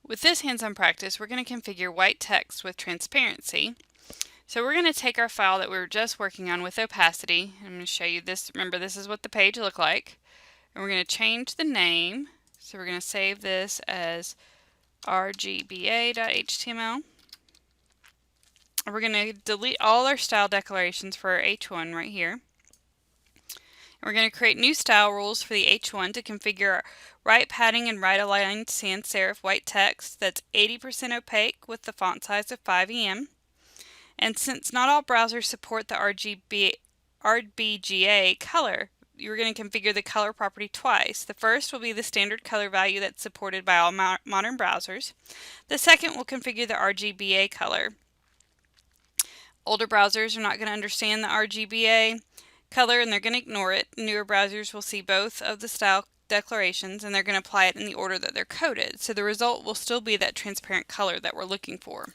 With this hands-on practice, we're going to configure white text with transparency. So we're going to take our file that we were just working on with opacity. I'm going to show you this. Remember, this is what the page looked like. And we're going to change the name. So we're going to save this as rgba.html. We're going to delete all our style declarations for our H1 right here. We're going to create new style rules for the H1 to configure right padding and right aligned sans serif white text that's 80% opaque with the font size of 5 EM. And since not all browsers support the RGBA color, you're going to configure the color property twice. The first will be the standard color value that's supported by all modern browsers. The second will configure the RGBA color. Older browsers are not going to understand the RGBA color and they're going to ignore it. Newer browsers will see both of the style declarations and they're going to apply it in the order that they're coded. So the result will still be that transparent color that we're looking for.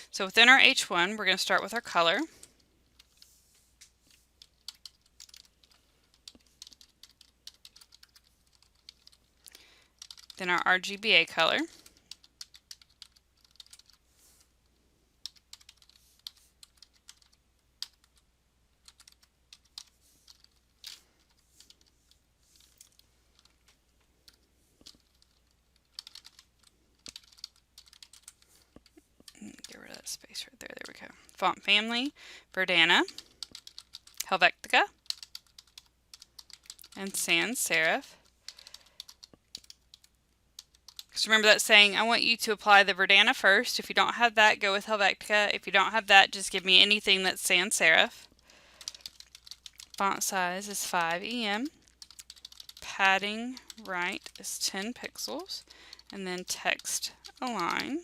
So within our H1, we're going to start with our color. Then our RGBA color. Get rid of that space right there. There we go. Font family, Verdana, Helvetica, and sans serif. So remember that saying, I want you to apply the Verdana first. If you don't have that, go with Helvetica. If you don't have that, just give me anything that's sans serif. Font size is 5 EM. Padding right is 10 pixels. And then text align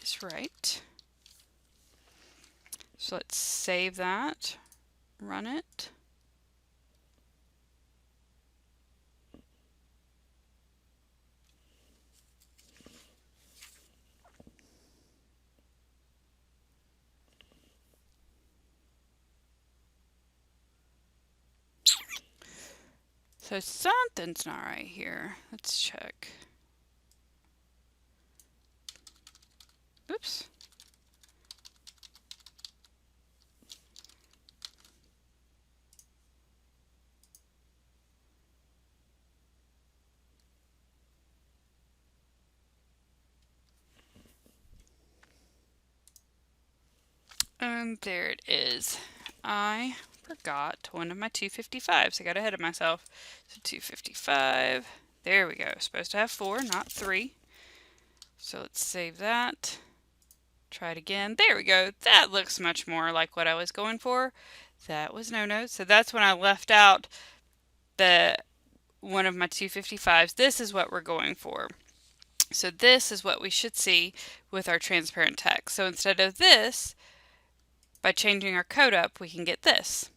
is right. So let's save that, run it. So something's not right here. Let's check. Oops. And there it is. I forgot one of my 255s. I got ahead of myself. So 255. There we go. Supposed to have 4, not 3. So let's save that. Try it again. There we go. That looks much more like what I was going for. That was no. So that's when I left out the one of my 255s. This is what we're going for. So this is what we should see with our transparent text. So instead of this, by changing our code up, we can get this.